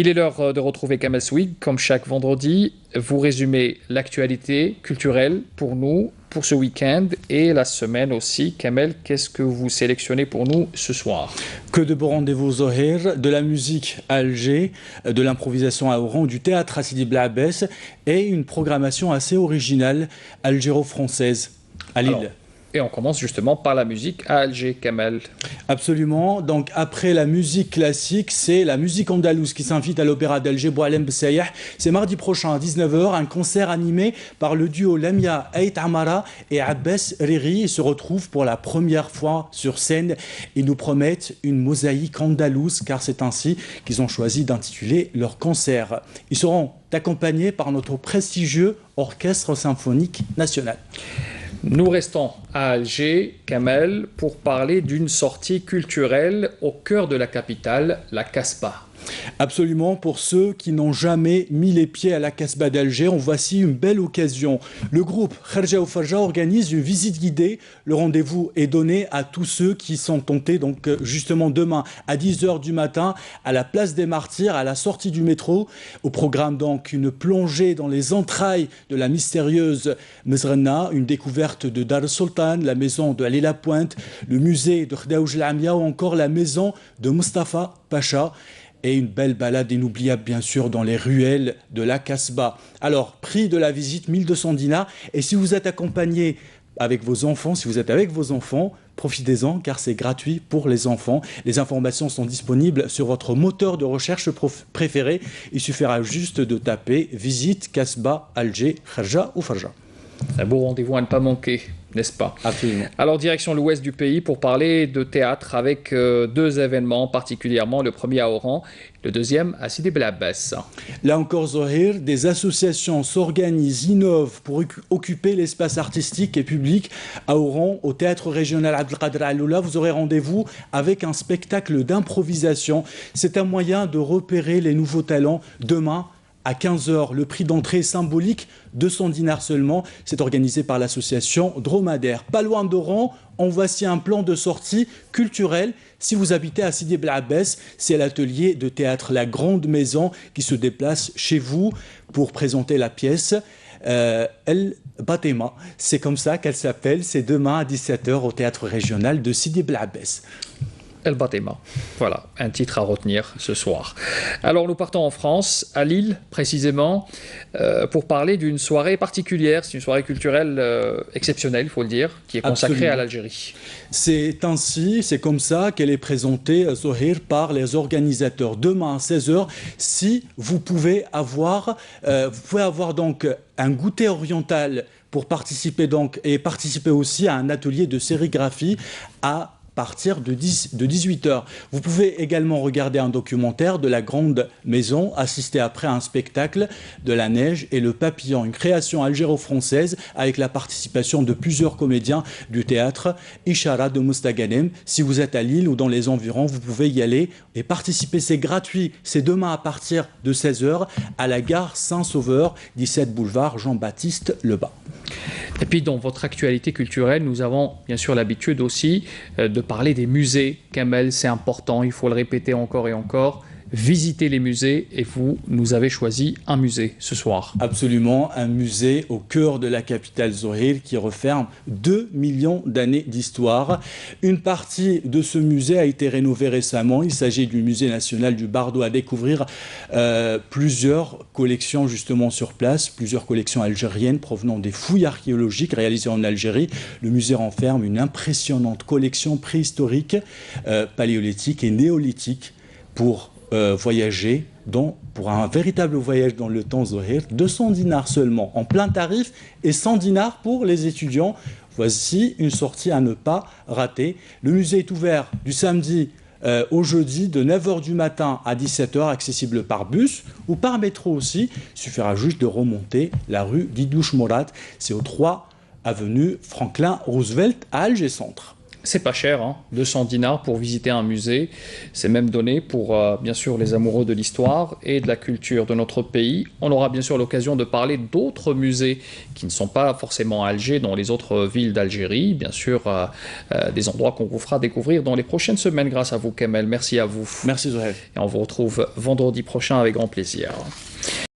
Il est l'heure de retrouver Kamel Souig. Comme chaque vendredi, vous résumez l'actualité culturelle pour nous, pour ce week-end et la semaine aussi. Kamel, qu'est-ce que vous sélectionnez pour nous ce soir? Que de beaux rendez-vous Zohir, de la musique à Alger, de l'improvisation à Oran, du théâtre à Sidi Bla Abbès et une programmation assez originale algéro-française à Lille. Alors, et on commence justement par la musique à Alger, Kamel. Absolument. Donc après la musique classique, c'est la musique andalouse qui s'invite à l'Opéra d'Alger Boualem Bessayah. C'est mardi prochain à 19h, un concert animé par le duo Lamia Ait Amara et Abbas Riri. Ils se retrouvent pour la première fois sur scène. Ils nous promettent une mosaïque andalouse car c'est ainsi qu'ils ont choisi d'intituler leur concert. Ils seront accompagnés par notre prestigieux Orchestre Symphonique National. Nous restons à Alger, Kamel, pour parler d'une sortie culturelle au cœur de la capitale, la Casbah. Absolument, pour ceux qui n'ont jamais mis les pieds à la Casbah d'Alger, voici une belle occasion. Le groupe Kharja ou Farja organise une visite guidée. Le rendez-vous est donné à tous ceux qui sont tentés, donc justement demain à 10h du matin, à la place des Martyrs, à la sortie du métro. Au programme donc une plongée dans les entrailles de la mystérieuse Mezrana, une découverte de Dar Sultan, la maison de Ali Lapointe, le musée de Khdaouj Lamia ou encore la maison de Mustafa Pacha. Et une belle balade inoubliable, bien sûr, dans les ruelles de la Casbah. Alors, prix de la visite, 1200 dinars. Et si vous êtes accompagné avec vos enfants, si vous êtes avec vos enfants, profitez-en car c'est gratuit pour les enfants. Les informations sont disponibles sur votre moteur de recherche préféré. Il suffira juste de taper « Visite Casbah Alger, Kharja ou Farja ». Un beau rendez-vous à ne pas manquer, n'est-ce pas? Absolument. Alors, direction l'ouest du pays pour parler de théâtre avec deux événements particulièrement, le premier à Oran, le deuxième à Sidi Bla Abbès. Là encore, Zohir, des associations s'organisent, innovent pour occuper l'espace artistique et public à Oran, au théâtre régional Abdelkader Aloula. Vous aurez rendez-vous avec un spectacle d'improvisation. C'est un moyen de repérer les nouveaux talents demain. À 15h, le prix d'entrée symbolique, 200 dinars seulement. C'est organisé par l'association Dromadaire. Pas loin d'Oran, en voici un plan de sortie culturelle. Si vous habitez à Sidi Bla Abbès, c'est l'atelier de théâtre La Grande Maison qui se déplace chez vous pour présenter la pièce. El Batema, c'est comme ça qu'elle s'appelle. C'est demain à 17h au théâtre régional de Sidi Bla Abbès. El Batema. Voilà, un titre à retenir ce soir. Alors nous partons en France, à Lille précisément, pour parler d'une soirée particulière. C'est une soirée culturelle exceptionnelle, il faut le dire, qui est consacrée Absolument. à l'Algérie. C'est ainsi, c'est comme ça qu'elle est présentée, Zohir, par les organisateurs. Demain à 16h, si vous pouvez avoir donc un goûter oriental pour participer donc, et participer aussi à un atelier de sérigraphie à partir de 18h. Vous pouvez également regarder un documentaire de La Grande Maison, assister après à un spectacle de La Neige et le Papillon, une création algéro-française avec la participation de plusieurs comédiens du théâtre Ishara de Moustaganem. Si vous êtes à Lille ou dans les environs, vous pouvez y aller et participer. C'est gratuit. C'est demain à partir de 16h à la gare Saint-Sauveur, 17 boulevard Jean-Baptiste Lebas. Et puis dans votre actualité culturelle, nous avons bien sûr l'habitude aussi de parler des musées. Kamel, c'est important, il faut le répéter encore et encore. Visitez les musées et vous nous avez choisi un musée ce soir. Absolument, un musée au cœur de la capitale Zohir qui referme 2 millions d'années d'histoire. Une partie de ce musée a été rénovée récemment. Il s'agit du musée national du Bardo à découvrir plusieurs collections justement sur place, plusieurs collections algériennes provenant des fouilles archéologiques réalisées en Algérie. Le musée renferme une impressionnante collection préhistorique, paléolithique et néolithique pour voyager pour un véritable voyage dans le temps Zohir, 200 dinars seulement en plein tarif et 100 dinars pour les étudiants. Voici une sortie à ne pas rater. Le musée est ouvert du samedi au jeudi de 9h du matin à 17h, accessible par bus ou par métro aussi. Il suffira juste de remonter la rue d'Idouche Morat. C'est au 3 avenue Franklin Roosevelt à Alger Centre. C'est pas cher, hein, 200 dinars pour visiter un musée. C'est même donné pour, bien sûr, les amoureux de l'histoire et de la culture de notre pays. On aura bien sûr l'occasion de parler d'autres musées qui ne sont pas forcément à Alger, dans les autres villes d'Algérie. Bien sûr, des endroits qu'on vous fera découvrir dans les prochaines semaines grâce à vous, Kamel. Merci à vous. Merci, Zohaib. Et on vous retrouve vendredi prochain avec grand plaisir.